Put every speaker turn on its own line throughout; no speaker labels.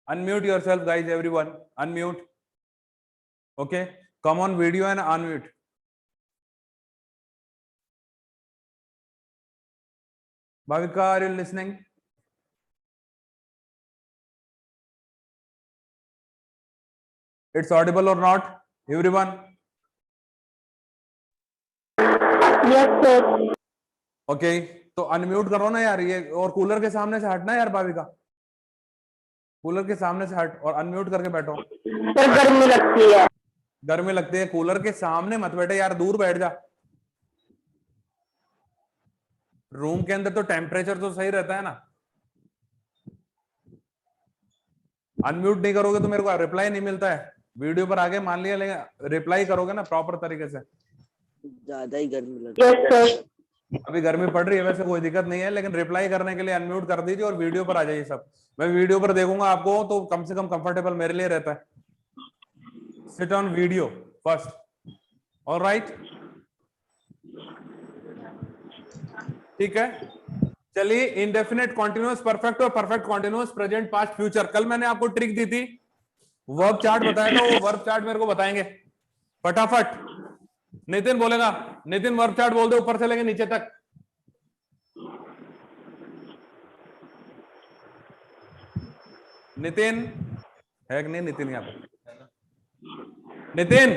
Unmute yourself, guys. Everyone, unmute. Okay, come on video and unmute. Bhavika, are you listening? It's audible or not, everyone?
Yes, sir.
Okay, तो unmute करो ना यार ये, और cooler के सामने से हटना यार भाविका, कूलर के सामने से हट और अनम्यूट करके बैठो।
सर गर्मी लगती है।
गर्मी लगती है, कूलर के सामने मत बैठे यार, दूर बैठ जा। रूम के अंदर तो टेम्परेचर तो सही रहता है ना। अनम्यूट नहीं करोगे तो मेरे को रिप्लाई नहीं मिलता है। वीडियो पर आगे मान लिया, लेकिन रिप्लाई करोगे ना प्रॉपर तरीके से।
ज्यादा ही गर्मी लग
यस सर।
अभी गर्मी पड़ रही है, वैसे कोई दिक्कत नहीं है, लेकिन रिप्लाई करने के लिए अनम्यूट कर दीजिए और वीडियो पर आ जाइए सब। मैं वीडियो पर देखूंगा आपको, तो कम से कम कंफर्टेबल मेरे लिए रहता है। Sit on video first. Alright, ठीक है। चलिए, इंडेफिनेट कॉन्टिन्यूअस परफेक्ट और perfect continuous present past future. कल मैंने आपको ट्रिक दी थी, वर्ब चार्ट बताया था, वो वर्ब चार्ट मेरे को बताएंगे फटाफट। नितिन बोलेगा, नितिन वर्ब चार्ट बोल दे ऊपर से लेके नीचे तक। नितिन है कि नहीं? नितिन यहाँ पर, नितिन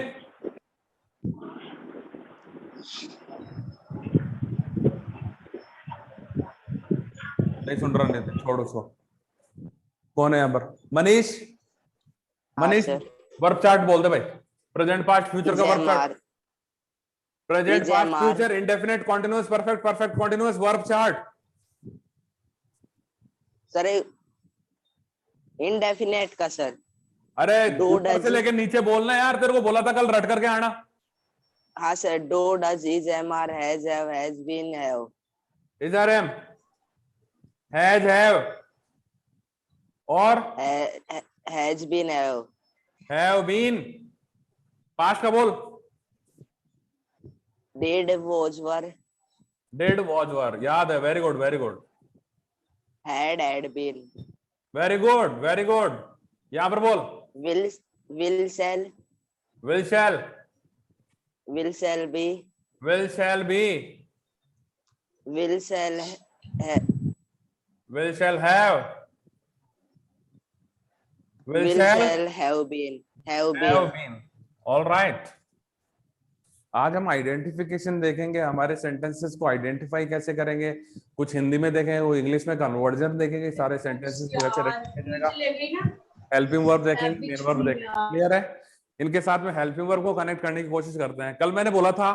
नहीं सुन रहा। नितिन छोड़ उसको। कौन है यहाँ पर? मनीष, मनीष वर्ब चार्ट बोल दे भाई। प्रेजेंट पास्ट फ्यूचर का verb chart. Present past future indefinite continuous perfect perfect continuous verb chart.
Sir indefinite का सर।
अरे ऊपर से लेके नीचे बोलना यार, तेरे को बोला था कल रट करके आना।
हाँ sir, do does is am are has have has been have.
Is are am has have और
has been
have been. Past का बोल।
Did was were.
Did was were, याद है। Very good very good.
Had been.
Very good very good. यहां पर बोल।
Will shall.
Will shall.
Will shall be.
Will shall be.
Will shall
will shall have.
Will shall have been. Have been.
All right. आज हम identification देखेंगे, हमारे sentences को identify कैसे करेंगे। कुछ हिंदी में देखेंगे, वो इंग्लिश में कन्वर्जन देखेंगे, सारे सेंटेंसेस को कैसे रखा जाएगा। हेल्पिंग वर्ब देखेंगे, मेन वर्ब देखेंगे। क्लियर है? इनके साथ में हेल्पिंग वर्ब को कनेक्ट करने की कोशिश करते हैं। कल मैंने बोला था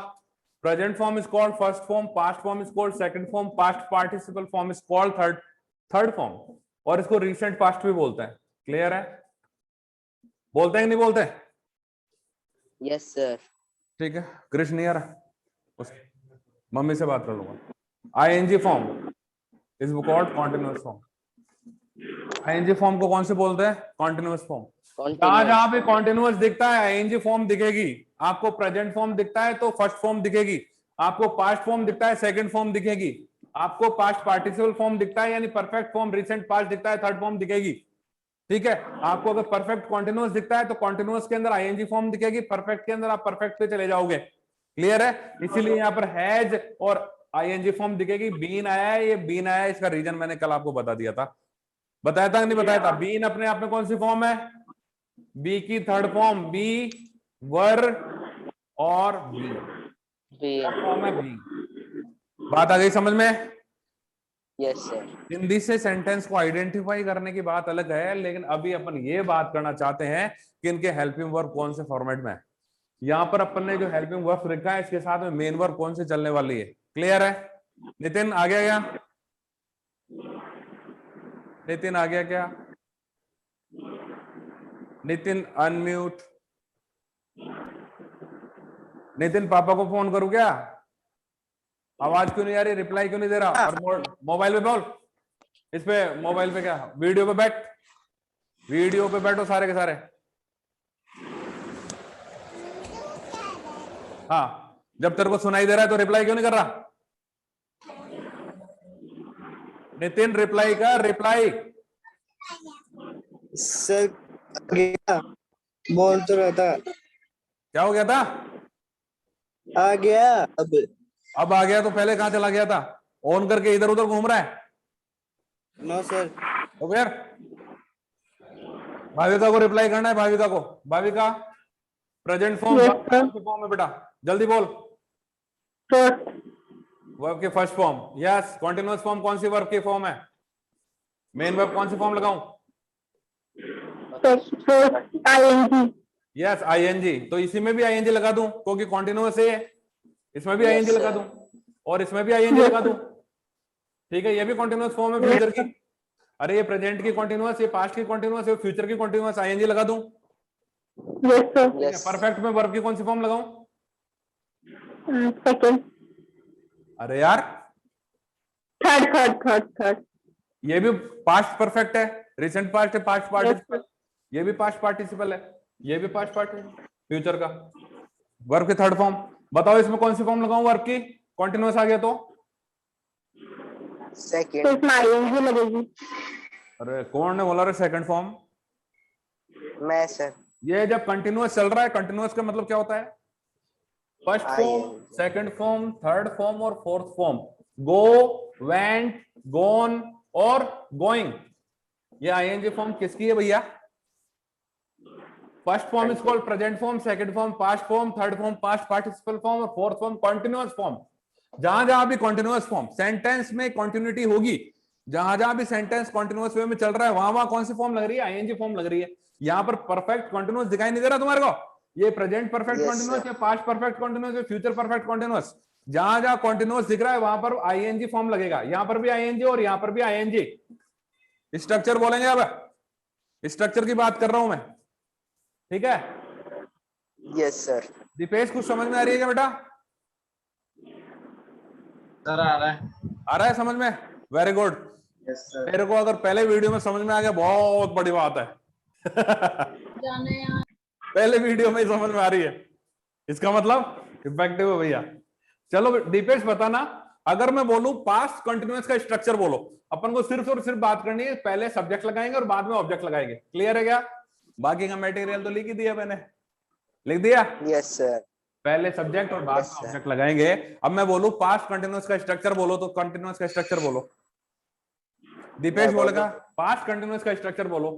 present form is called first form, past form is called second form, past participle form is called third form, और इसको रिसेंट पास्ट भी बोलते हैं। क्लियर है? बोलते हैं कि नहीं बोलते?
Yes sir.
ठीक है। कृष्ण नहीं आ रहा, उस मम्मी से बात कर लूंगा। I N G form is called continuous form. I N G form को कौन से बोलते हैं? Continuous form. जहां पे कॉन्टिन्यूअस दिखता है आईएनजी फॉर्म दिखेगी। आपको प्रेजेंट फॉर्म दिखता है तो फर्स्ट फॉर्म दिखेगी। आपको पास्ट फॉर्म दिखता है सेकंड फॉर्म दिखेगी। आपको पास्ट पार्टिसिपल फॉर्म दिखता है यानी परफेक्ट फॉर्म रिसेंट पास्ट दिखता है, थर्ड फॉर्म दिखेगी। ठीक है। आपको अगर परफेक्ट कॉन्टिन्यूअस दिखता है तो कॉन्टिन्यूअस के अंदर आईएनजी फॉर्म दिखेगी, परफेक्ट के अंदर आप परफेक्ट पे चले जाओगे। क्लियर है? इसीलिए यहाँ पर हैज और आईएनजी फॉर्म दिखेगी। बीन आया है, ये बीन आया है, इसका रीजन मैंने कल आपको बता दिया था। बताया था नहीं बताया था? बीन अपने आप में कौन सी फॉर्म है? बी की थर्ड फॉर्म। बी, वर और बी फॉर्म है बी। बात आ गई समझ में?
Yes sir.
हिंदी से सेंटेंस को आइडेंटिफाई करने की बात अलग है, लेकिन अभी अपन ये बात करना चाहते हैं कि इनके हेल्पिंग वर्ब कौन से फॉर्मेट में है। यहां पर अपन ने जो हेल्पिंग वर्ब लिखा है इसके साथ में मेन वर्ब कौन से चलने वाली है। क्लियर है? नितिन आ गया क्या? नितिन आ गया क्या? नितिन अनम्यूट। नितिन पापा को फोन करूं क्या? आवाज क्यों नहीं आ रही? रिप्लाई क्यों नहीं दे रहा? और मोबाइल पे बोल। इस पे मोबाइल पे क्या, वीडियो पे बैठ, वीडियो पे बैठो सारे के सारे। हाँ, जब तेरे को सुनाई दे रहा है तो रिप्लाई क्यों नहीं कर रहा? नितिन रिप्लाई कर, रिप्लाई।
सर गया, बोल तो रहा था।
क्या हो गया था?
आ गया
अब आ गया तो पहले कहाँ चला गया था? ऑन करके इधर उधर घूम रहा है।
No sir.
तो फिर भाविका को रिप्लाई करना है। भाविका को, Bhavika present form
Yes,
verb
sir.
कौन सी फॉर्म है बेटा? जल्दी बोल।
First,
वर्ब की first form. Yes. Continuous form कौन सी वर्ब की फॉर्म है? मेन वर्ब कौन सी फॉर्म लगाऊं?
first, ing.
Yes, I N G. तो इसी में भी आईएनजी लगा दूं क्योंकि कॉन्टिन्यूअस है। इसमें भी
Yes,
आईएनजी लगा
sir.
दूं और इसमें भी आईएनजी
Yes,
लगा दूं।
sir.
ठीक है, ये भी कॉन्टिन्यूअस फॉर्म है
Yes,
फ्यूचर की।
sir.
अरे ये प्रेजेंट की कॉन्टिन्यूअस, ये पास्ट की कॉन्टिन्यूअस, ये फ्यूचर की कॉन्टिन्यूअस, आईएनजी लगा दूं।
Yes, sir.
Yes.
परफेक्ट में वर्ब की कौन सी फॉर्म लगाऊं?
Second.
अरे यार,
Third.
ये भी पास्ट परफेक्ट है, रिसेंट पास्ट है, पास्ट
Yes,
पार्टिसिपल।
sir.
ये भी पास्ट पार्टिसिपल है, ये भी पास्ट पार्टिसिपल फ्यूचर का। वर्ब की थर्ड फॉर्म बताओ, इसमें कौन सी फॉर्म लगाऊं वर्ब की? कॉन्टिन्यूअस आ गया तो?
तो
Second.
इसमें ing लगेगी.
अरे कौन ने बोला रे सेकंड फॉर्म?
मैं सर.
ये जब कंटिन्यूअस चल रहा है, कंटिन्यूअस का मतलब क्या होता है? First form,
ING.
Second form, third form और फोर्थ फॉर्म। गो, वेंट, गोन और गोइंग। ये आईएनजी फॉर्म किसकी है भैया? First form is called present form, second form past form, third form past participle form और फोर्थ फॉर्म कॉन्टिन्यूअस फॉर्म। जहां जहां भी कॉन्टिन्यूअस फॉर्म, सेंटेंस में कॉन्टिन्यूटी होगी, जहां जहां भी सेंटेंस कॉन्टिन्यूअस वे में चल रहा है, वहां वहां कौन सी फॉर्म लग रही है? आईएनजी फॉर्म लग रही है। यहां पर परफेक्ट कॉन्टिन्यूअस दिखाई नहीं दे रहा तुम्हारे को? ये present perfect
Yes,
continuous
sir.
या पास्ट परफेक्ट कॉन्टिन्यूअस या फ्यूचर परफेक्ट कॉन्टिन्यूअस? जहां जहां कॉन्टिन्यूअस दिख रहा है वहां पर आईएनजी फॉर्म लगेगा। यहां पर भी आईएनजी और यहां पर भी आईएनजी। स्ट्रक्चर बोलेंगे। अब स्ट्रक्चर की बात कर रहा हूं मैं, ठीक है?
Yes, sir.
दीपेश कुछ समझ में आ रही है क्या बेटा?
सर आ रहा है।
आ रहा है समझ में? Very good.
Yes sir.
तेरे को अगर पहले वीडियो में समझ में आ गया बहुत बड़ी बात है। पहले वीडियो में ही समझ में आ रही है, इसका मतलब इफेक्टिव है भैया। चलो दीपेश बताना, अगर मैं बोलूं पास्ट कंटिन्यूअस का स्ट्रक्चर बोलो, अपन को सिर्फ और सिर्फ बात करनी है, पहले सब्जेक्ट लगाएंगे और बाद में ऑब्जेक्ट लगाएंगे। क्लियर है क्या? बाकी का मटेरियल तो लिख ही दिया मैंने, लिख दिया।
Yes, sir.
पहले सब्जेक्ट और बाद
Yes,
में
sir.
ऑब्जेक्ट लगाएंगे। अब मैं बोलूं पास्ट कंटिन्यूअस का स्ट्रक्चर बोलो, तो कंटिन्यूअस का स्ट्रक्चर बोलो। दीपेश
मैं
बोलेगा
बोलूं?
पास्ट कंटिन्यूअस का स्ट्रक्चर बोलो।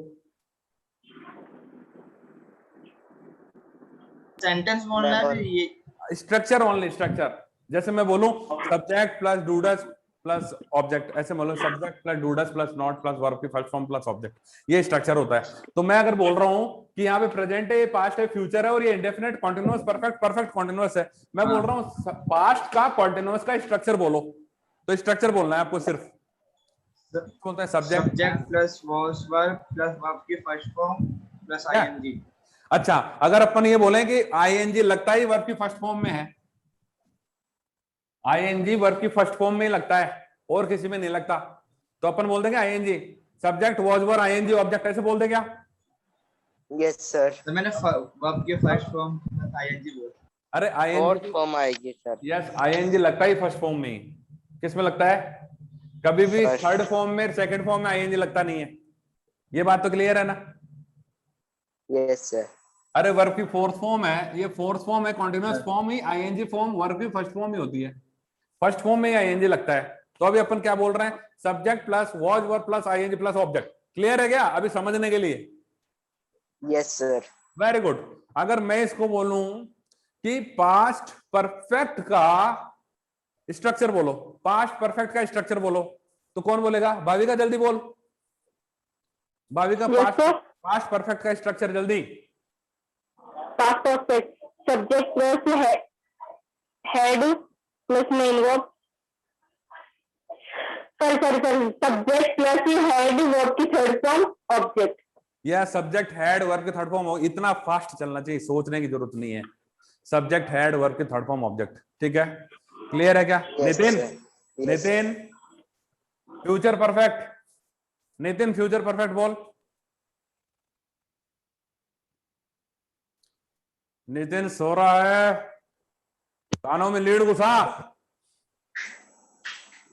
सेंटेंस बोलना है फिर ये
स्ट्रक्चर ओनली, स्ट्रक्चर। जैसे मैं बोलूं subject plus do does plus object, ऐसे बोलो subject plus do does plus not plus verb की फर्स्ट फॉर्म प्लस ऑब्जेक्ट, ये स्ट्रक्चर होता है। तो मैं अगर बोल रहा हूं कि यहाँ पे प्रेजेंट है, पास्ट है, फ्यूचर है और ये indefinite continuous perfect perfect continuous है, मैं बोल रहा हूँ पास्ट का कॉन्टिन्यूअस का स्ट्रक्चर बोलो। तो स्ट्रक्चर बोलना है आपको सिर्फ। बोलते हैं subject
subject plus was verb plus verb की फर्स्ट फॉर्म प्लस
क्या?
आईएनजी।
अच्छा, अगर अपन ये बोले कि आईएनजी लगता है वर्ब की फर्स्ट फॉर्म में है, आईएनजी वर्ब की फर्स्ट फॉर्म में ही लगता है और किसी में नहीं लगता, तो अपन बोल देंगे I N G subject was verb I N G object, ऐसे बोल दे क्या?
Yes, sir.
तो मैंने वर्ब की फर्स्ट फॉर्म प्लस आईएनजी बोला।
अरे
Fourth
आईएनजी,
form आएगी sir.
यस आईएनजी लगता है फर्स्ट फॉर्म में ही। किस में लगता है? कभी भी
First.
थर्ड फॉर्म में, सेकंड फॉर्म में आईएनजी लगता नहीं है। ये बात तो क्लियर है ना?
Yes, sir.
अरे वर्ब की फोर्थ फॉर्म है, ये फोर्थ फॉर्म है, कॉन्टिन्यूअस फॉर्म ही आईएनजी फॉर्म वर्ब की फर्स्ट फॉर्म ही होती है, फर्स्ट फॉर्म में ही आईएनजी लगता है। तो अभी अपन क्या बोल रहे हैं? Subject plus was verb plus ING plus object. Clear है क्या अभी समझने के लिए?
Yes, sir.
Very good. अगर मैं इसको बोलूं कि पास्ट परफेक्ट का स्ट्रक्चर बोलो, पास्ट परफेक्ट का स्ट्रक्चर बोलो, तो कौन बोलेगा? भाविका जल्दी बोल। Bhavika
Yes,
past
sir.
Past perfect का स्ट्रक्चर जल्दी।
Past perfect. Subject plus head plus main verb. Sorry. Subject plus head verb की third form object.
या सब्जेक्ट हेड वर्ब के थर्ड फॉर्म हो, इतना फास्ट चलना चाहिए, सोचने की जरूरत नहीं है। सब्जेक्ट हेड वर्ब के थर्ड फॉर्म ऑब्जेक्ट, ठीक है? क्लियर है क्या?
Yes,
Nitin,
sir. Yes.
Nitin future perfect, Nitin future perfect बोल। नितिन सो रहा है, कानों में लीड घुसा।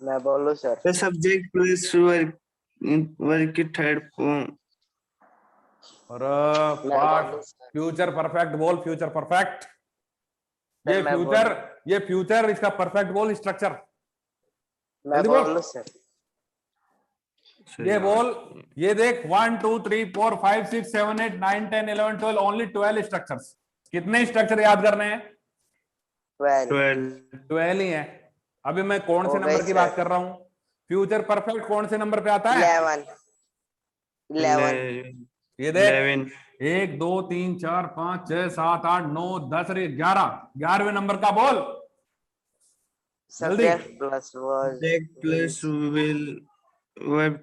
मैं बोलूं sir.
सब्जेक्ट प्लस वर्ब की थर्ड फॉर्म
और
मैं बोलूं सर?
फ्यूचर परफेक्ट बोल, फ्यूचर परफेक्ट। ये
मैं
फ्यूचर, ये फ्यूचर, इसका परफेक्ट बोल स्ट्रक्चर।
मैं
जल्दी बोल।
बोलूं सर?
ये बोल, ये देख 1 2 3 4 5 6 7 8 9 10 11 12, ओनली 12 स्ट्रक्चर्स। कितने स्ट्रक्चर याद करने हैं? 12 ही है। अभी मैं कौन से
हो गई
नंबर की
सर।
बात कर रहा हूँ? फ्यूचर परफेक्ट कौन से नंबर पे आता है?
11
ये देख 1 2 3 4 5 6 7 8 9 10 अरे 11, 11वें नंबर का बोल जल्दी।
Subject plus verb
subject plus will verb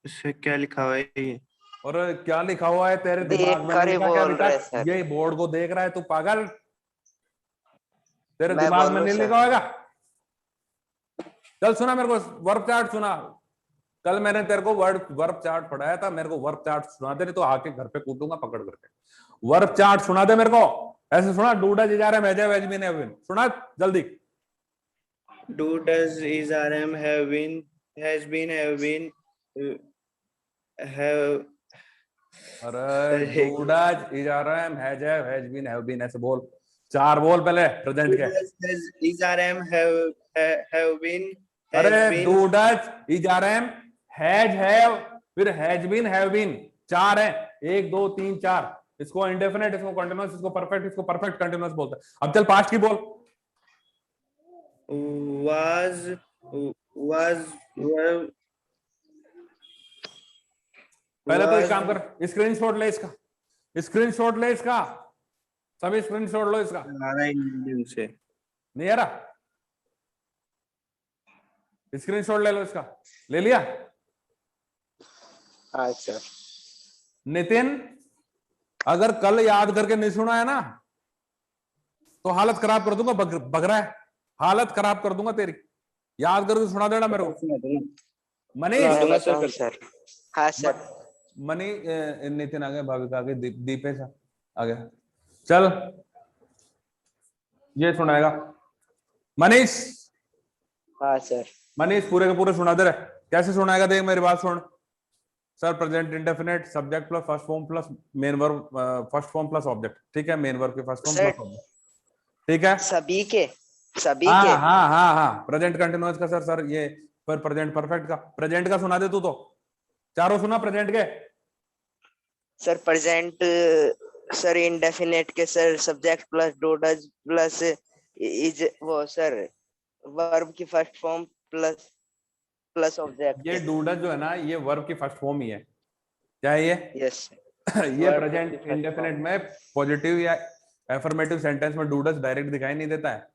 से क्या लिखा हुआ है ये?
और क्या लिखा हुआ है तेरे दिमाग
देख
में?
कर
नहीं
ही
लिखा क्या अभी
बोल रहे
तक?
सर।
ये बोर्ड को देख रहा है तू पागल? तेरे
मैं
दिमाग में
बोलूं
नहीं
सर?
लिखा होगा? चल सुना मेरे को वर्ब चार्ट सुना। कल मैंने तेरे को वर्ब चार्ट पढ़ाया था, मेरे को वर्ब चार्ट सुना दे, नहीं तो आके घर पे कूटूंगा पकड़ करके। वर्ब चार्ट सुना दे मेरे को। ऐसे सुना, डूडा जी जा रहे हैं, वेज भी नहीं सुना जल्दी।
Do does is RM have been has been have
अरे डूडा is are am has been have been, ऐसे बोल। 4 बोल पहले प्रेजेंट
do
के।
does has is RM have been
अरे
has been
do does is are am has have फिर has been have been, 4 है। 1 2 3 4। इसको इंडेफिनिट, इसको कंटिन्यूअस, इसको परफेक्ट, इसको परफेक्ट कंटिन्यूअस बोलते हैं। अब चल पास्ट की बोल।
was were
पहले तो एक
was
काम कर, स्क्रीनशॉट ले इसका, स्क्रीनशॉट ले इसका, सभी स्क्रीनशॉट लो इसका।
आ रहा है इंग्लिश में से।
नहीं आ रहा? स्क्रीनशॉट ले लो इसका। ले लिया?
हाँ सर।
नितिन, अगर कल याद करके नहीं सुना है ना तो हालत खराब कर दूंगा। बग रहा है, हालत खराब कर दूंगा तेरी। याद करके सुना देना मेरे को। मनीष,
मैं बताऊं सर? हाँ सर।
मनी नितिन आ गए, भाविका आ गई, दीपेश आ गया। चल ये सुनाएगा मनीष।
हाँ सर।
मनीष पूरे के पूरे सुना दे रहे। कैसे सुनाएगा देख मेरी बात सुन। Sir present indefinite, subject plus first form plus main verb, first form plus object. ठीक है, मेन वर्ब के फर्स्ट फॉर्म प्लस ऑब्जेक्ट। ठीक है,
सभी के
हाँ हाँ हाँ हाँ। प्रेजेंट कंटिन्यूअस का सर ये पर प्रेजेंट परफेक्ट का, प्रेजेंट का सुना दे तू तो। चारों सुना प्रेजेंट के।
सर प्रेजेंट सर इंडेफिनिट के sir subject plus do does plus is वो सर वर्ब की first form plus plus object.
ये डूडज जो है ना, ये वर्ब की फर्स्ट फॉर्म ही है। क्या है ये?
यस।
ये प्रेजेंट इंडेफिनिट में पॉजिटिव या एफर्मेटिव सेंटेंस में डूडज डायरेक्ट दिखाई नहीं देता है।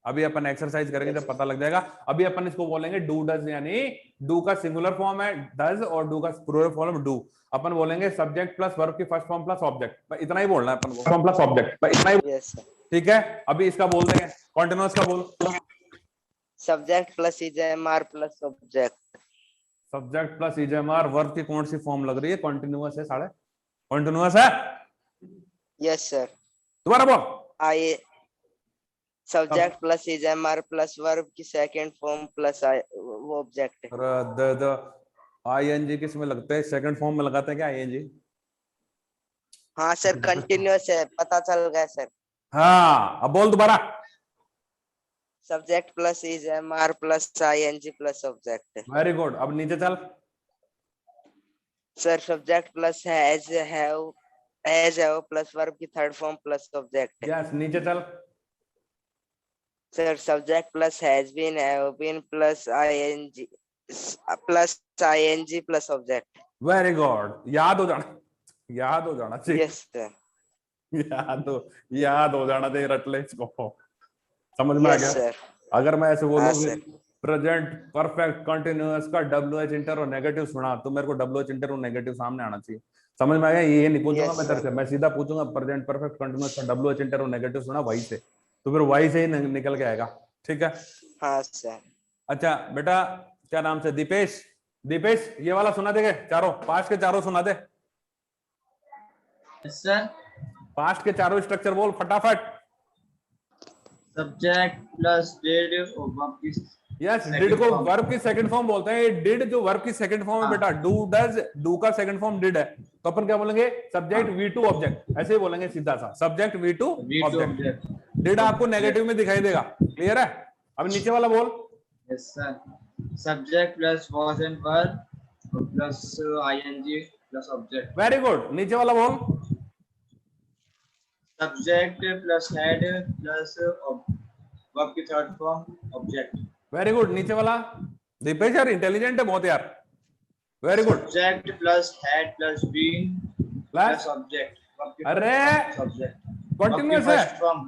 अभी अपन एक्सरसाइज करेंगे जब पता लग जाएगा। अभी अपन इसको बोलेंगे डू डज, यानी डू का सिंगुलर फॉर्म है डज और डू का प्लूरल फॉर्म डू। अपन बोलेंगे सब्जेक्ट प्लस वर्ब की फर्स्ट फॉर्म प्लस ऑब्जेक्ट, इतना ही बोलना है अपन को, फॉर्म प्लस ऑब्जेक्ट, इतना ही।
Yes sir.
ठीक है, अभी इसका बोल देंगे कॉन्टिन्यूअस का बोल।
Subject plus is am are plus object.
Subject plus is am are, verb की कौन सी फॉर्म लग रही है? कॉन्टिन्यूअस है साढ़े, कॉन्टिन्यूअस है।
Yes sir.
दोबारा बोल।
आइए, subject plus is am are plus verb की सेकंड फॉर्म प्लस वो ऑब्जेक्ट है।
द आईएनजी किस में लगते हैं? सेकंड फॉर्म में लगाते हैं क्या आईएनजी?
हाँ सर, कंटिन्यूअस है, पता चल गया सर।
हाँ, अब बोल दोबारा।
Subject plus is am are plus ING plus object.
Very good, अब नीचे चल।
Sir subject plus have plus verb की third form plus object.
Yes, नीचे चल।
Sir subject plus has been have been plus ING plus object.
Very good, याद हो जाना, याद हो जाना चाहिए।
Yes sir.
याद हो जाना चाहिए, रट ले इसको। समझ में आ
यस
गया?
सर।
अगर मैं ऐसे
हाँ
बोलूं
सर।
प्रेजेंट परफेक्ट कंटिन्यूअस का WH इंटर और नेगेटिव सुना तो मेरे को WH इंटर और नेगेटिव सामने आना चाहिए। समझ में आ गया? ये नहीं पूछूंगा
Yes,
मैं तेरे से, मैं सीधा पूछूंगा प्रेजेंट परफेक्ट कंटिन्यूअस का WH इंटर और नेगेटिव सुना वही से, तो फिर वही से ही निकल के आएगा। ठीक है?
हाँ सर।
अच्छा बेटा, क्या नाम से? दीपेश। दीपेश ये वाला सुना देगे चारों, पास्ट के चारों सुना दे।
सर
पास्ट के चारों स्ट्रक्चर बोल फटाफट।
सब्जेक्ट प्लस डेड वर्ब की
यस, डिड को वर्ब की सेकंड फॉर्म बोलते हैं। डिड जो वर्ब की सेकंड फॉर्म है बेटा, डू डज, डू का सेकंड फॉर्म डिड है, तो अपन क्या बोलेंगे, सब्जेक्ट V2 ऑब्जेक्ट, ऐसे ही बोलेंगे सीधा सा, सब्जेक्ट V2 ऑब्जेक्ट। डिड आपको नेगेटिव में दिखाई देगा, क्लियर है। अब नीचे वाला बोल।
Yes, sir. Subject plus was and were plus ing plus object.
Very good, नीचे वाला बोल।
Subject plus had plus verb की third form object.
Very good, नीचे वाला। दीपेश यार इंटेलिजेंट है बहुत यार, very good.
Subject plus had plus been plus object. Verb की
अरे
subject.
कंटिन्यूअस है,
First form.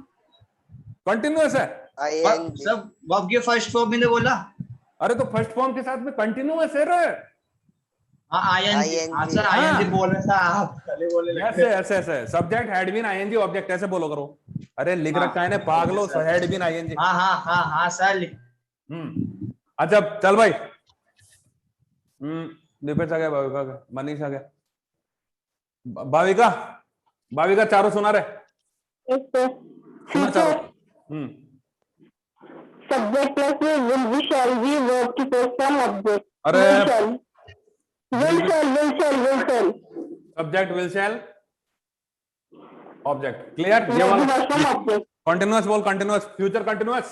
कंटिन्यूअस है।
ing
सब verb की first form मैंने बोला।
अरे तो फर्स्ट फॉर्म के साथ में कंटिन्यूअस है रे।
हाँ ing। हाँ सर
हाँ।
ing बोल रहे थे आप, पहले बोले
ऐसे ऐसे ऐसे, subject had been I N G object, ऐसे बोलो करो। अरे लिख रखा है ना पागलो, हैड बीन आईएनजी।
हाँ हाँ हाँ हाँ सर।
अच्छा चल भाई। दीपेश आ गया, भाविका आ गया, मनीष आ गया। भाविका, भाविका चारों सुना रहे, सुना चारों।
Subject plus will be shall be verb की फर्स्ट फॉर्म ऑब्जेक्ट।
अरे
will shall
subject will shall object, clear. ये
वर्ब की
वाला
फर्स्ट फॉर्म ऑब्जेक्ट।
कंटिन्यूअस बोल, continuous, future continuous.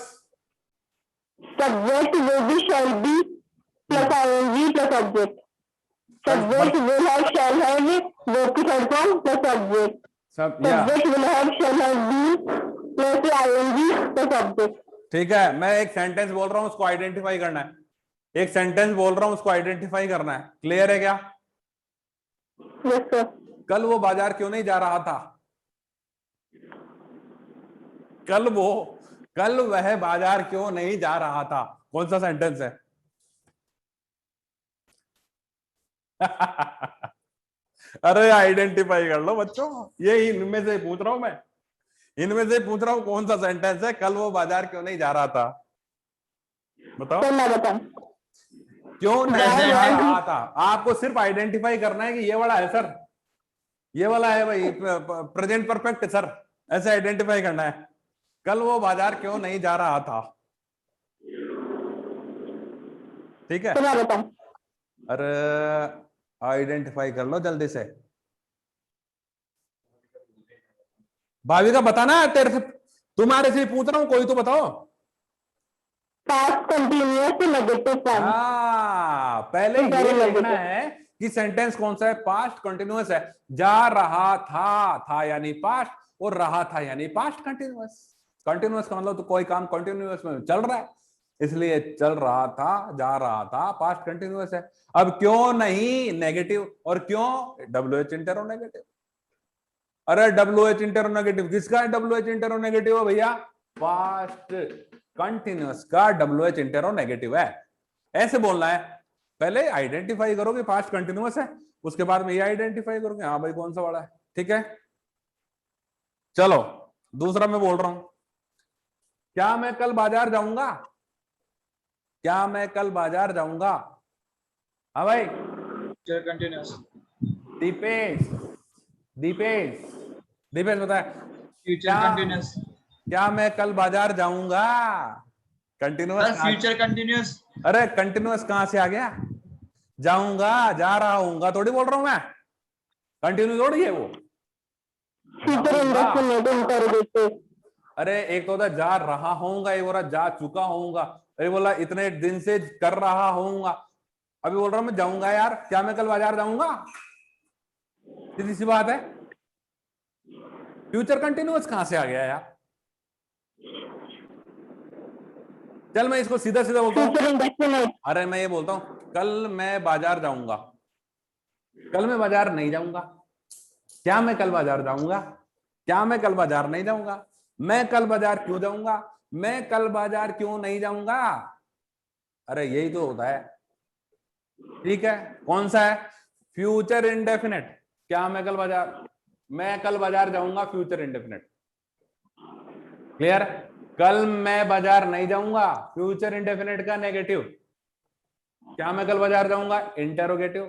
Subject will be shall be plus ing plus object. Subject will have shall have verb की third form plus object.
सब या
subject will have shall have be plus ing plus object.
ठीक है, मैं एक sentence बोल रहा हूं, उसको आइडेंटिफाई करना है। एक सेंटेंस बोल रहा हूं, उसको आइडेंटिफाई करना है, क्लियर है क्या।
Yes sir.
कल वो बाजार क्यों नहीं जा रहा था, कल वह बाजार क्यों नहीं जा रहा था, कौन सा सेंटेंस है। अरे आइडेंटिफाई कर लो बच्चों, ये इनमें से पूछ रहा हूं मैं, इनमें से पूछ रहा हूं कौन सा सेंटेंस है, कल वो बाजार क्यों नहीं जा रहा था, बताओ। क्यों नहीं जा रहा था, आपको सिर्फ आइडेंटिफाई करना है कि ये वाला है सर, ये वाला है भाई, प्रेजेंट परफेक्ट सर, ऐसे आइडेंटिफाई करना है। कल वो बाजार क्यों नहीं जा रहा था, ठीक है। अरे आइडेंटिफाई कर लो जल्दी से। भाविका बताना है, तेरे से तुम्हारे से पूछ रहा हूं, कोई तो बताओ।
Past continuous negative form.
हाँ, पहले ये देखना है कि सेंटेंस कौन सा है, पास्ट कंटिन्यूअस है। जा रहा था यानी पास्ट, और रहा था यानी पास्ट कंटिन्यूअस। कंटिन्यूअस का मतलब तो कोई काम कंटिन्यूअस में चल रहा है, इसलिए चल रहा था, जा रहा था, पास्ट कंटिन्यूअस है। अब क्यों नहीं नेगेटिव, और क्यों WH इंटेरोनेगेटिव। अरे WH इंटेरोनेगेटिव किसका है, WH इंटेरोनेगेटिव है भैया, पास्ट कंटिन्यूअस का WH इंटेरोनेगेटिव है, ऐसे बोलना है। पहले आइडेंटिफाई करो कि पास्ट कंटिन्यूअस है, उसके बाद में ये आइडेंटिफाई करोगे हाँ भाई कौन सा वाला है, ठीक है। चलो दूसरा मैं बोल रहा हूं, क्या मैं कल बाजार जाऊंगा, क्या मैं कल बाजार जाऊंगा। हाँ भाई
कंटिन्यूअस।
दीपेश, दीपेश, दीपेश बताए,
फ्यूचर कंटिन्यूअस।
क्या मैं कल बाजार जाऊंगा, कंटिन्यूअस।
Future continuous.
अरे कंटिन्यूअस कहां से आ गया, जाऊंगा, जा रहा हूंगा थोड़ी बोल रहा हूं मैं, कंटिन्यू थोड़ी है वो। अरे एक तो होता है जा रहा होऊंगा, एक बोला जा चुका होऊंगा, अरे बोला इतने दिन से कर रहा होऊंगा, अभी बोल रहा हूं मैं जाऊंगा यार, क्या मैं कल बाजार जाऊंगा, सीधी सी बात है। फ्यूचर कंटिन्यूअस कहां से आ गया यार। चल मैं इसको सीधा सीधा बोलता हूं, अरे मैं ये बोलता हूं कल मैं बाजार जाऊंगा, कल मैं बाजार नहीं जाऊंगा, क्या मैं कल बाजार जाऊंगा, क्या मैं कल बाजार नहीं जाऊंगा, मैं कल बाजार क्यों जाऊंगा, मैं कल बाजार क्यों नहीं जाऊंगा। अरे यही तो होता है, ठीक है। कौन सा है, फ्यूचर इंडेफिनेट। क्या मैं कल बाजार जाऊंगा, फ्यूचर इंडेफिनेट, क्लियर। कल मैं बाजार नहीं जाऊंगा, फ्यूचर इंडेफिनेट का नेगेटिव। क्या मैं कल बाजार जाऊंगा, इंटेरोगेटिव,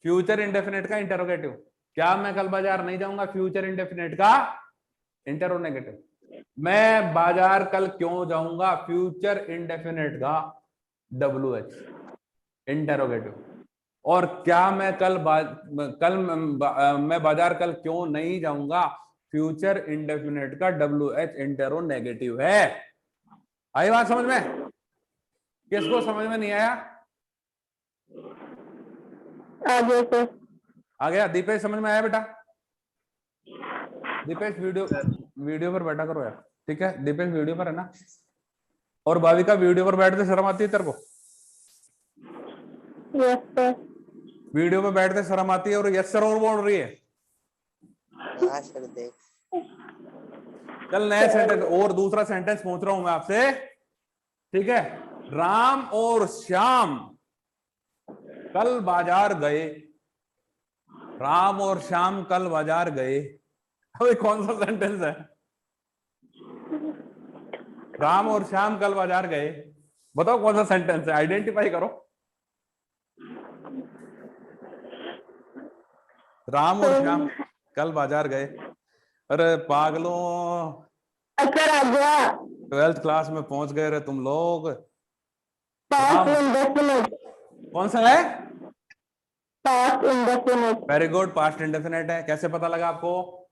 फ्यूचर इंडेफिनेट का इंटेरोगेटिव। क्या मैं कल बाजार नहीं जाऊंगा, फ्यूचर इंडेफिनेट का इंटेरोनेगेटिव। मैं बाजार कल क्यों जाऊंगा, फ्यूचर इंडेफिनेट का WH इंटेरोगेटिव। और क्या मैं मैं बाजार कल क्यों नहीं जाऊंगा, फ्यूचर इंडेफिनिट का WH इंटेरोनेगेटिव है। आई बात समझ में? किसको समझ में नहीं आया?
आगे से
आ गया? दीपेश समझ में आया बेटा? दीपेश वीडियो पर बैठा करो यार, ठीक है? दीपेश वीडियो पर है ना? और भाविका वीडियो पर बैठते शर्म आती है तेरे को?
Yes sir.
वीडियो पे बैठते शर्म आती है और यस सर और बोल रही है।
हाँ सर देख।
चल नया सेंटेंस और दूसरा सेंटेंस पूछ रहा हूं मैं आपसे, ठीक है? राम और श्याम कल बाजार गए। राम और श्याम कल बाजार गए। अबे कौन सा सेंटेंस है? राम और श्याम कल बाजार गए, बताओ कौन सा सेंटेंस है? आइडेंटिफाई करो। राम और श्याम कल बाजार गए। अरे पागलों,
सर आ गया।
12th क्लास में पहुंच गए रे तुम लोग।
Past indefinite.
कौन सा है?
Past indefinite.
Very good, past indefinite है। कैसे पता लगा आपको?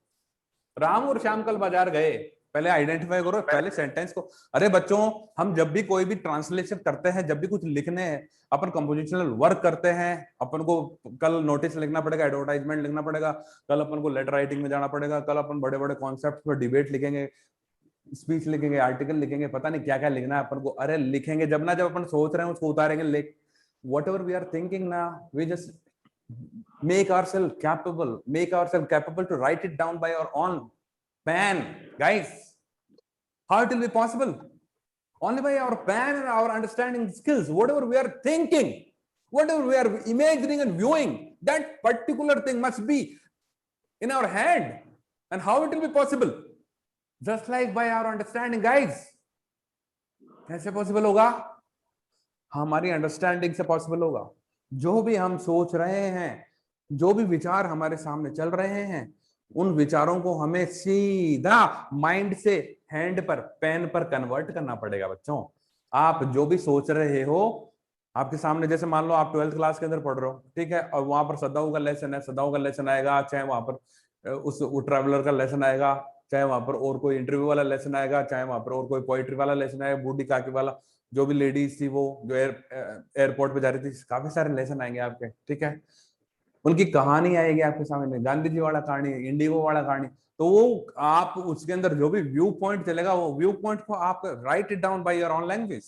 राम और श्याम कल बाजार गए, पहले आइडेंटिफाई करो पहले सेंटेंस को। अरे बच्चों, हम जब भी कोई भी ट्रांसलेशन करते हैं, जब भी कुछ लिखने हैं, अपन कंपोजिशनल वर्क करते हैं, अपन को कल नोटिस लिखना पड़ेगा, एडवर्टाइजमेंट लिखना पड़ेगा, कल अपन को लेटर राइटिंग में जाना पड़ेगा, कल अपन बड़े बड़े कॉन्सेप्ट पर डिबेट लिखेंगे, स्पीच लिखेंगे, आर्टिकल लिखेंगे, पता नहीं क्या क्या लिखना है अपन को। अरे लिखेंगे जब ना, जब अपन सोच रहे हैं उसको उतारेंगे। लिख whatever we are thinking now, we just make ourselves capable to write it down by our own pen. Guys, how it will be possible? Only by our pen and our understanding skills. Whatever we are thinking, whatever we are imagining and viewing, that particular thing must be in our head. And how it will be possible? Just like by our understanding, guys. कैसे possible होगा? हमारी understanding से possible होगा। जो भी हम सोच रहे हैं, जो भी विचार हमारे सामने चल रहे हैं, उन विचारों को हमें सीधा माइंड से हैंड पर, पेन पर कन्वर्ट करना पड़ेगा। बच्चों, आप जो भी सोच रहे हो, आपके सामने, जैसे मान लो आप 12th क्लास के अंदर पढ़ रहे हो, ठीक है, और वहां पर सदाऊ का लेसन है, सदाऊ का लेसन आएगा, चाहे वहां पर उस ट्रैवलर का लेसन आएगा, चाहे वहां पर और कोई इंटरव्यू वाला लेसन आएगा, चाहे वहां पर और कोई पोइट्री वाला लेसन आएगा, बूढ़ी काकी वाला, जो भी लेडीज थी वो जो एयरपोर्ट पे जा रही थी, काफी सारे लेसन आएंगे आपके, ठीक है? उनकी कहानी आएगी आपके सामने, गांधी जी वाला कहानी, इंडिगो वाला कहानी। तो वो आप उसके अंदर जो भी व्यू पॉइंट चलेगा, वो व्यू पॉइंट को आप write it down by your own language,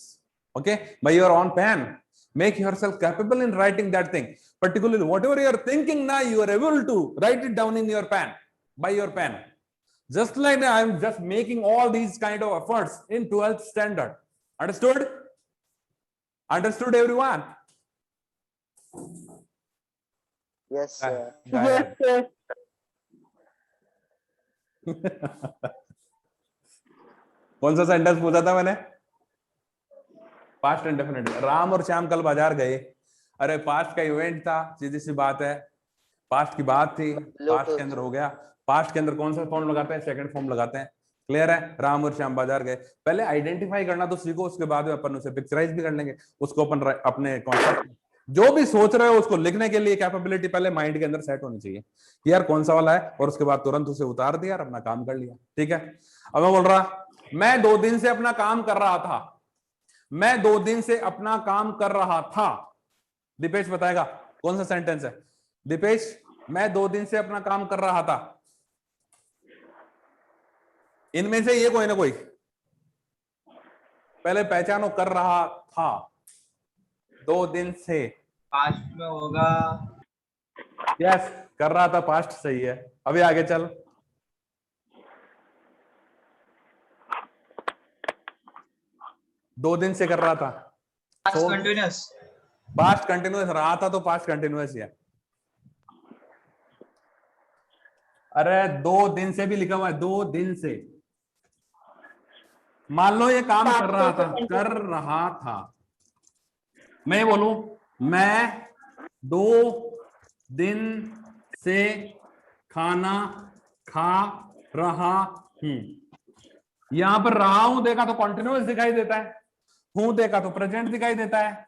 okay, by your own pen. Make yourself capable in writing that thing. Particularly, whatever you are thinking now, you are able to write it down in your pen, by your pen. Just like I am just making all these kind of efforts in 12th standard. Understood? Understood, everyone?
Yes sir.
Yes sir.
कौन सा sentence पूछा था मैंने? Past indefinite. Ram और श्याम कल बाजार गए। अरे पास्ट का इवेंट था, सीधी सी बात है, पास्ट की बात थी, पास्ट के अंदर हो गया। पास्ट के अंदर कौन सा फॉर्म लगाते हैं? सेकंड फॉर्म लगाते हैं। क्लियर है? राम और श्याम बाजार गए। पहले आइडेंटिफाई करना तो सीखो, उसके बाद में अपन उसे पिक्चराइज भी कर लेंगे। उसको अपन अपने कॉन्सेप्ट, जो भी सोच रहे हो उसको लिखने के लिए कैपेबिलिटी पहले माइंड के अंदर सेट होनी चाहिए कि यार कौन सा वाला है, और उसके बाद तुरंत उसे उतार दिया और अपना काम कर लिया। ठीक है? अब मैं बोल रहा, मैं 2 दिन से अपना काम कर रहा था। मैं 2 दिन से अपना काम कर रहा था। दीपेश बताएगा कौन सा सेंटेंस है? दीपेश, मैं 2 दिन से अपना काम कर रहा था। इनमें से ये कोई ना कोई पहले पहचानो। कर रहा था 2 दिन से,
पास्ट में होगा।
यस, कर रहा था पास्ट सही है। अभी आगे चल। दो दिन से कर रहा था,
पास्ट कंटिन्यूअस।
पास्ट कंटिन्यूअस रहा था तो पास्ट कंटिन्यूअस ही है। अरे 2 दिन से भी लिखा हुआ है, 2 दिन से। मान लो ये काम कर रहा था, कर रहा था। मैं बोलूं, मैं 2 दिन से खाना खा रहा हूं। यहां पर रहा हूं देखा तो कॉन्टिन्यूअस दिखाई देता है। हूं देखा तो प्रेजेंट दिखाई देता है,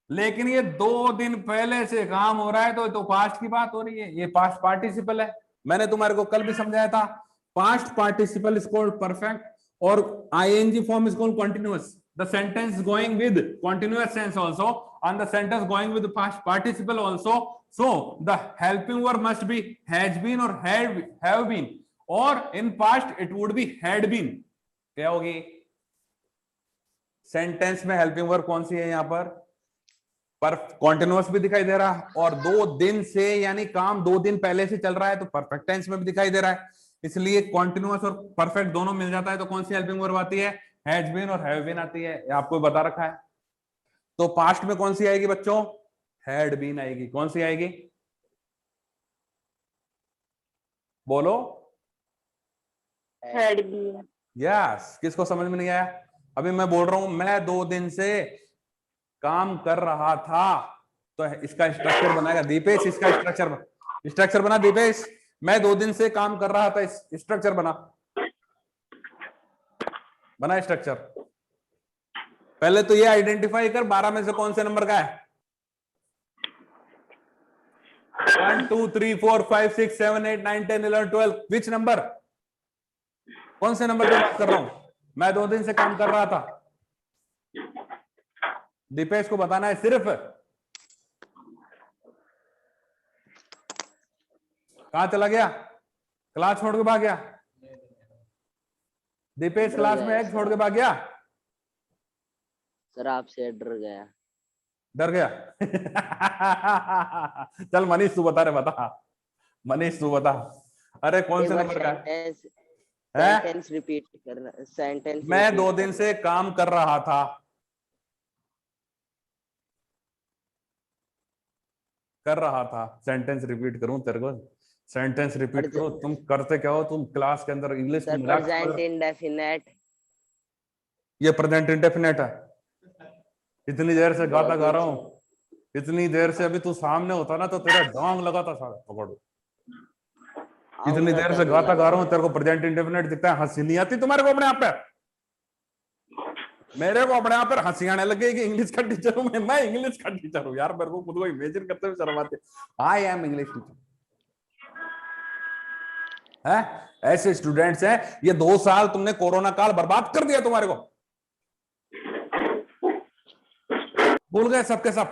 लेकिन ये 2 दिन पहले से काम हो रहा है तो पास्ट की बात हो रही है, ये पास्ट पार्टिसिपल है। मैंने तुम्हारे को कल भी समझाया था, past participle is called perfect और ING form is called continuous. The sentence going with continuous tense also and the sentence going with the past participle also, so the helping verb must be has been or have been, or in past it would be had been। क्या होगी sentence में helping verb कौन सी है यहाँ पर continuous भी दिखाई दे रहा है, और 2 दिन से यानी काम 2 दिन पहले से चल रहा है तो परफेक्ट टेंस में भी दिखाई दे रहा है, इसलिए कॉन्टिन्यूअस और परफेक्ट दोनों मिल जाता है तो कौन सी हेल्पिंग वर्ब आती है, हैज बीन और हैव बीन आती है, आपको बता रखा है। तो पास्ट में कौन सी आएगी बच्चों, हैड बीन आएगी। कौन सी आएगी बोलो,
had been,
यस। किसको समझ में नहीं आया, अभी मैं बोल रहा हूं मैं 2 दिन से काम कर रहा था, तो इसका स्ट्रक्चर बनाएगा दीपेश, इसका स्ट्रक्चर बना दीपेश, मैं 2 दिन से काम कर रहा था, स्ट्रक्चर बना स्ट्रक्चर। पहले तो ये आइडेंटिफाई कर 12 में से कौन से नंबर का है, 1 2 3 4 5 6 7 8 9 10 11 12, विच नंबर, कौन से नंबर की बात कर रहा हूं, मैं 2 दिन से काम कर रहा था। दीपेश को बताना है सिर्फ, कहां चला गया, क्लास छोड़ के भाग गया दीपेश, क्लास में एक छोड़ के भाग गया
सर आपसे डर
गया चल मनीष तू बता रे, बता मनीष तू बता, अरे कौन से नंबर का है?
सेंटेंस रिपीट करना, सेंटेंस
मैं 2 दिन से काम कर रहा था, सेंटेंस रिपीट करूं तेरे को, सेंटेंस रिपीट करो, तुम करते क्या हो, तुम क्लास के अंदर इंग्लिश में
प्रेजेंट इंडेफिनिट,
ये प्रेजेंट इंडेफिनिट है। इतनी देर से गाता गा रहा हूं, इतनी देर से, अभी तू सामने होता ना तो तेरा डोंग लगाता सारा पकड़ो, इतनी देर से गाता गा रहा हूं, तेरे को प्रेजेंट इंडेफिनिट दिखता है, हंसी नहीं आती तुम्हारे को अपने आप पे, मेरे को अपने आप पर हंसी आने लगे कि इंग्लिश का टीचर हूं मैं इंग्लिश का टीचर हूं यार, मेरे को खुद को इमेजिन करते हुए शर्म आती है, आई एम इंग्लिश टीचर है। ऐसे स्टूडेंट्स हैं, ये 2 साल तुमने कोरोना काल बर्बाद कर दिया तुम्हारे को, भूल गए सबके सब।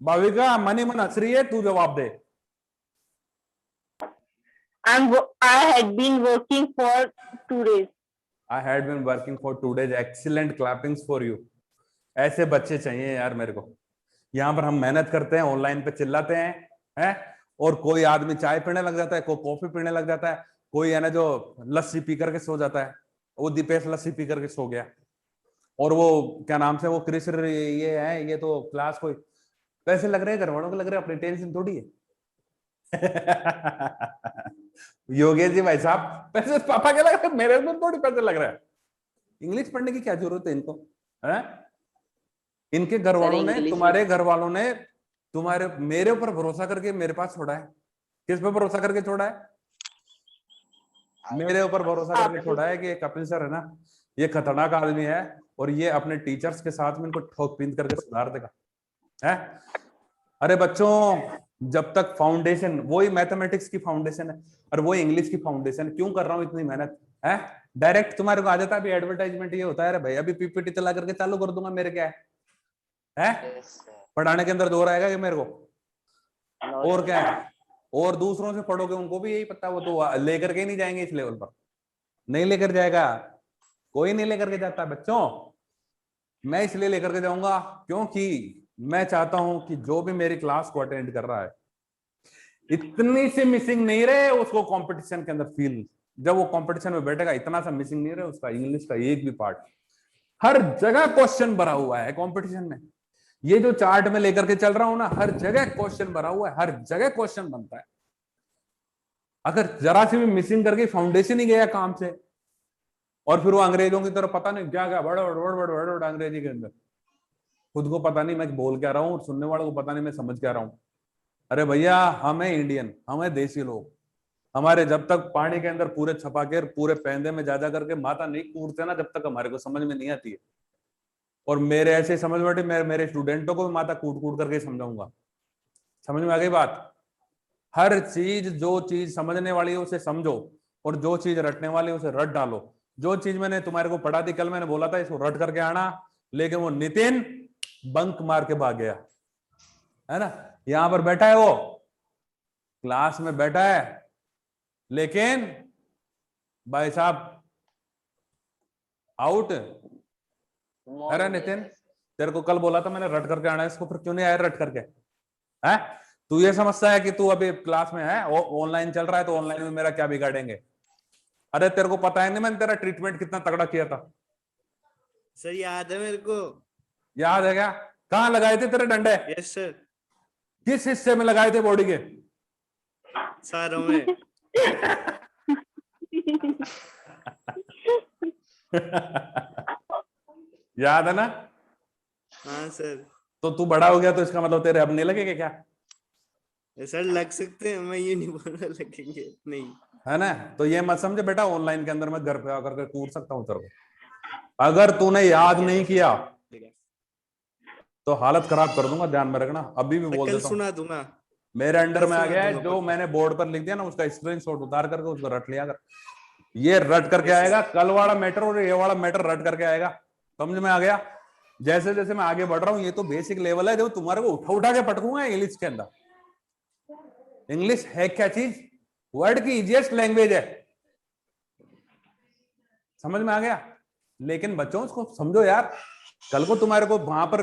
भाविका मनी मन हंस रही है, तू जवाब दे।
I had been working for 2 days.
I had been working for 2 days. Excellent clappings for you. ऐसे बच्चे चाहिए यार मेरे को। यहाँ पर हम मेहनत करते हैं, ऑनलाइन पे चिल्लाते हैं, और कोई आदमी चाय पीने लग जाता है, कोई कॉफी पीने लग जाता है, कोई है ना जो लस्सी पी करके सो जाता है, वो दीपेश लस्सी पी करके सो गया, और वो क्या नाम से वो क्रिस ये है, ये तो क्लास कोई पैसे लग रहे हैं, घर वालों को लग रहे हैं, अपनी टेंशन थोड़ी है योगेश जी भाई साहब, पैसे पापा के लग रहे हैं, मेरे में थोड़ी पैसे लग रहे हैं। इंग्लिश पढ़ने की क्या जरूरत है इनको, है? इनके घर वालों ने, तुम्हारे घर वालों ने तुम्हारे मेरे ऊपर भरोसा करके मेरे पास छोड़ा है। किस पे भरोसा करके छोड़ा है? मेरे ऊपर भरोसा करके छोड़ा है कि कपिल सर है ना, ये खतरनाक आदमी है और ये अपने टीचर्स के साथ में इनको ठोक पीट करके सुधार देगा, है? अरे बच्चों, जब तक फाउंडेशन, वही मैथमेटिक्स की फाउंडेशन है और वही इंग्लिश की फाउंडेशन, क्यों कर रहा हूँ इतनी मेहनत, है? डायरेक्ट तुम्हारे को आ जाता है, अभी एडवर्टाइजमेंट ये होता है, अरे भाई अभी पीपीटी चला करके चालू कर दूंगा, मेरे क्या है? पढ़ाने के अंदर दौर आएगा कि मेरे को, और क्या है? और दूसरों से पढ़ोगे उनको भी यही पता, वो तो लेकर के नहीं जाएंगे इस लेवल पर, नहीं लेकर जाएगा, कोई नहीं लेकर के जाता बच्चों। मैं इसलिए लेकर के जाऊंगा क्योंकि मैं चाहता हूं कि जो भी मेरी क्लास को अटेंड कर रहा है, इतनी सी मिसिंग नहीं रहे उसको कंपटीशन के अंदर फील, जब वो कंपटीशन में बैठेगा इतना सा मिसिंग नहीं रहे उसका इंग्लिश का एक भी पार्ट। हर जगह क्वेश्चन भरा हुआ है कंपटीशन में, ये जो चार्ट में लेकर के चल रहा हूं ना, हर जगह क्वेश्चन भरा हुआ है, हर जगह क्वेश्चन बनता है। अगर जरा सी भी मिसिंग करके फाउंडेशन ही गया काम से, और फिर वो अंग्रेजों की तरफ पता नहीं क्या क्या बड़ा अंग्रेजी के अंदर, खुद को पता नहीं मैं बोल क्या रहा हूँ, सुनने वालों को पता नहीं मैं समझ क्या रहा हूँ। अरे भैया, हमें इंडियन, हमें देसी लोग, हमारे जब तक पानी के अंदर पूरे छपा के पूरे पैंदे में जा करके माथा नहीं कूटते ना, जब तक हमारे को समझ में नहीं आती है। और मेरे ऐसे समझ बैठे, मेरे स्टूडेंटों को भी माथा कूट कूट करके समझाऊंगा। समझ में आ गई बात? हर चीज, जो चीज समझने वाली है उसे समझो, और जो चीज रटने वाली है उसे रट डालो। जो चीज मैंने तुम्हारे को पढ़ा थी कल, मैंने बोला था इसको रट करके आना, लेकिन वो नितिन बंक मार के भाग गया, है ना। यहां पर बैठा है, वो क्लास में बैठा है, लेकिन भाई साहब आउट। अरे नितिन, तेरे को कल बोला था मैंने रट करके आना है इसको, फिर क्यों नहीं आया रट करके? है तू ये समझता है कि तू अभी क्लास में है, ऑनलाइन चल रहा है, तो ऑनलाइन में मेरा क्या बिगाड़ेंगे? अरे तेरे को पता है नहीं मैंने तेरा ट्रीटमेंट कितना तगड़ा किया था?
सर याद है मेरे को।
याद है क्या? कहाँ लगाए थे तेरे डंडे?
Yes sir.
किस हिस्से में लगाए थे बॉडी के?
सारों में।
याद है ना?
हाँ सर।
तो तू बड़ा हो गया तो इसका मतलब तेरे अब नहीं लगेगा क्या?
सर लग सकते हैं, मैं ये नहीं बोल रहा लगेंगे नहीं।
है ना? तो ये मत समझे बेटा ऑनलाइन के अंदर मैं घर पे आकर के कूट सकता हूँ तेरे को। अगर तूने याद नहीं किया तो हालत खराब कर दूंगा, ध्यान में रखना। अभी भी बोल
कल
देता हूँ,
सुना दूंगा।
मेरे अंडर में आ
सुना
गया है,
दूंगा
जो मैंने बोर्ड पर लिख दिया ना उसका स्क्रीनशॉट उतार करके उसको रट लिया कर। ये रट करके आएगा कल वाला मैटर, और ये वाला मैटर रट करके आएगा। समझ में आ गया? जैसे जैसे मैं आगे बढ़ रहा हूँ, ये तो बेसिक लेवल है जो तुम्हारे को उठा उठा के पटकूंगा इंग्लिश के अंदर। इंग्लिश है क्या चीज? वर्ल्ड की इजीएस्ट लैंग्वेज है। समझ में आ गया? लेकिन बच्चों उसको समझो यार, कल को तुम्हारे को वहां पर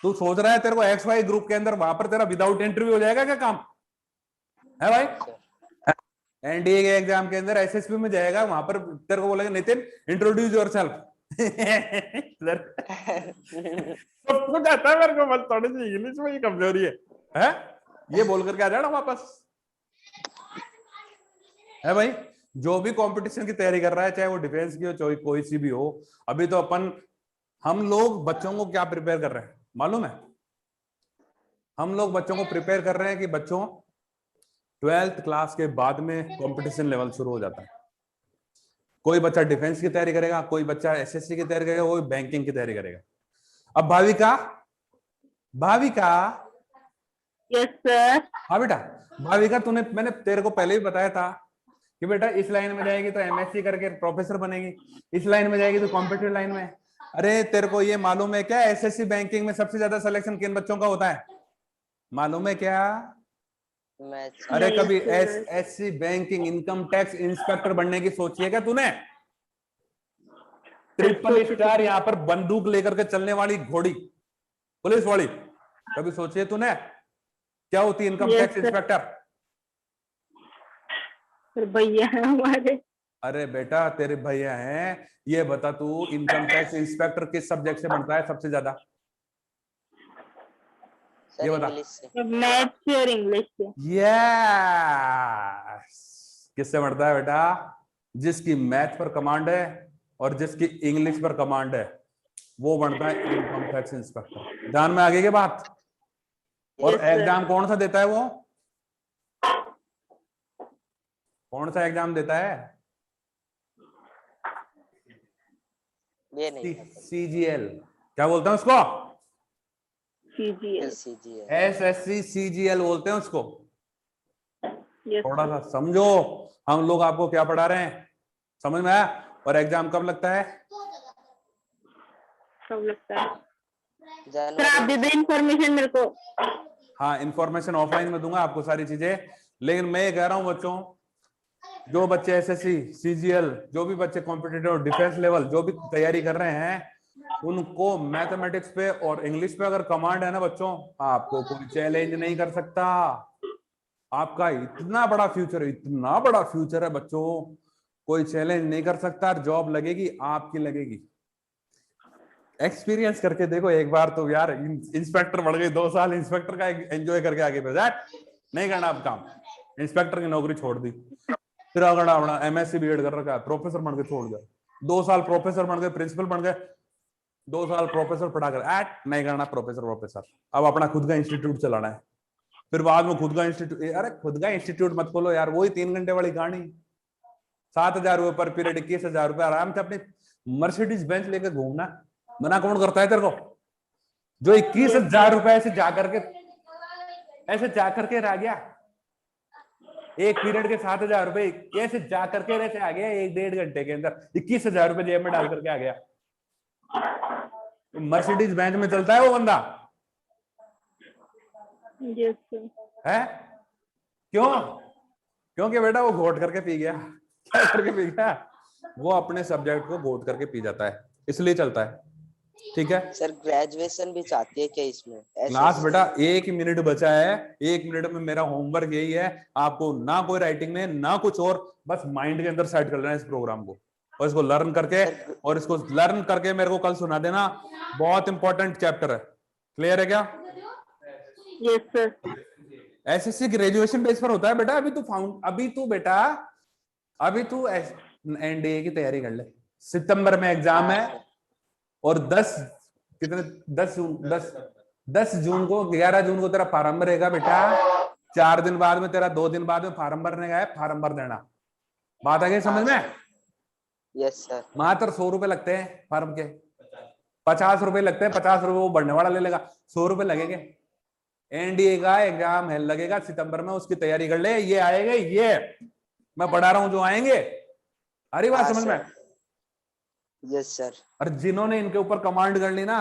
तू सोच रहा है तेरे को XY ग्रुप के अंदर वहां पर तेरा विदाउट इंटरव्यू हो जाएगा क्या काम? है भाई? एनडीए के एग्जाम के अंदर SSB में जाएगा, वहां पर तेरे को बोलेगा नितिन इंट्रोड्यूस योरसेल्फ। सब कुछ आता है मेरे को, बस थोड़ी सी इंग्लिश में ही कमजोरी है? ये बोल करके आ जाना वापस। है भाई? जो भी कंपटीशन की तैयारी कर रहा है, चाहे वो डिफेंस की हो चाहे कोई सी भी हो, अभी तो हम लोग बच्चों को क्या प्रिपेयर कर रहे हैं मालूम है? हम लोग बच्चों को प्रिपेयर कर रहे हैं कि बच्चों 12th क्लास के बाद में कंपटीशन लेवल शुरू हो जाता है। कोई बच्चा डिफेंस की तैयारी करेगा, कोई बच्चा SSC की तैयारी करेगा, कोई बैंकिंग की तैयारी करेगा। अब भाविका,
यस सर।
हाँ बेटा, भाविका मैंने तेरे को पहले ही बताया था कि बेटा इस लाइन में जाएगी तो MSc करके प्रोफेसर बनेगी, इस लाइन में जाएगी तो कॉम्पिटिटिव लाइन में। अरे तेरे को ये मालूम है क्या SSC बैंकिंग में सबसे ज्यादा सिलेक्शन किन बच्चों का होता है? मालूम है क्या? अरे कभी SSC banking income tax inspector बनने की सोची है क्या तूने? ट्रिपल स्टार यहाँ पर बंदूक लेकर के चलने वाली घोड़ी पुलिस वाली, कभी सोची है तूने क्या होती है इनकम टैक्स इंस्पेक्टर?
भैया हमारे।
अरे बेटा तेरे भैया हैं, ये बता तू इनकम टैक्स इंस्पेक्टर किस सब्जेक्ट से बनता है सबसे ज्यादा? ये बता।
मैथ्स और इंग्लिश से।
यस, किससे बढ़ता है बेटा? जिसकी मैथ पर कमांड है और जिसकी इंग्लिश पर कमांड है वो बनता है इनकम टैक्स इंस्पेक्टर। ध्यान में आ गई क्या बात? और एग्जाम कौन सा देता है वो? कौन सा एग्जाम देता है?
ये नहीं
CGL। क्या बोलते हैं उसको?
CGL।
SSC CGL बोलते हैं उसको।
यस
थोड़ा सा समझो, हम लोग आपको क्या पढ़ा रहे हैं, समझ में आया? और एग्जाम कब लगता है?
सब लगता है सर। आप दे दो इन्फॉर्मेशन मेरे को।
हाँ, इन्फॉर्मेशन ऑफलाइन में दूंगा आपको सारी चीजें, लेकिन मैं ये कह रहा हूं बच्चों, जो बच्चे SSC CGL, जो भी बच्चे कॉम्पिटिटिव डिफेंस लेवल जो भी तैयारी कर रहे हैं, उनको मैथमेटिक्स पे और इंग्लिश पे अगर कमांड है ना बच्चों, आपको कोई चैलेंज नहीं कर सकता। आपका इतना बड़ा फ्यूचर है बच्चों, कोई चैलेंज नहीं कर सकता। जॉब लगेगी, आपकी लगेगी। एक्सपीरियंस करके देखो एक बार तो यार, इंस्पेक्टर बढ़ गई 2 साल इंस्पेक्टर का एंजॉय करके आगे बढ़ जाए। नहीं करना अब काम, इंस्पेक्टर की नौकरी छोड़ दी, फिर अगर अपना MSc BEd कर रखा है, प्रोफेसर बन के छोड़ दिया, 2 साल प्रोफेसर बन गए, प्रिंसिपल बन गए, 2 साल प्रोफेसर पढ़ाकर नहीं करना प्रोफेसर। अब अपना खुद का इंस्टीट्यूट चलाना है, फिर बाद में खुद का इंस्टीट्यूट। अरे खुद का इंस्टीट्यूट मत खोलो यार, वही 3 घंटे वाली कहानी। 7,000 रुपए पर पीरियड, 21,000 रुपए आराम से अपनी मर्सिडीज बेंच लेकर घूमना, मना कौन करता है तेरे को? जो 21,000 रुपए ऐसे जा करके रह गया, एक पीरियड के 7,000 रुपए कैसे जा करके ऐसे आ गया, 1-1.5 घंटे के अंदर 21,000 रुपए जेब में डाल करके आ गया। तो मर्सिडीज बेंच में चलता है वो बंदा
Yes, sir.
है? क्यों? क्योंकि बेटा वो घोट करके पी गया। क्या करके पी गया? वो अपने सब्जेक्ट को घोट करके पी जाता है, इसलिए चलता है। ठीक है
सर ग्रेजुएशन भी चाहती है क्या इसमें?
क्लास बेटा 1 मिनट बचा है, 1 मिनट में मेरा होमवर्क यही है, आपको ना कोई राइटिंग में ना कुछ और, बस माइंड के अंदर सेट कर लेना है इस प्रोग्राम को, और इसको लर्न करके, और इसको लर्न करके मेरे को कल सुना देना। बहुत इंपॉर्टेंट चैप्टर है। क्लियर है क्या?
Yes, sir.
SSC graduation base पर होता है बेटा। अभी तू एनडीए की तैयारी कर ले। सितंबर में एग्जाम है, और 10 जून को 11 जून को तेरा फार्म रहेगा बेटा। 4 दिन बाद में तेरा 2 दिन बाद में फार्म भरने का है, फार्म भर देना। बात आ गई समझ में?
Yes sir.
मात्र 100 रुपए लगते हैं फार्म के, 50 रुपए लगते हैं, 50 रुपए वो भरने वाला ले लेगा, 100 रुपए लगेंगे। एनडीए का एग्जाम है लगेगा सितंबर में, उसकी तैयारी कर ले। ये आएंगे, ये मैं पढ़ा रहा हूं जो आएंगे, अरे बात समझ में?
Yes sir.
और जिन्होंने इनके ऊपर कमांड कर ली ना,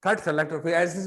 कट सेलेक्ट, फिर ऐसे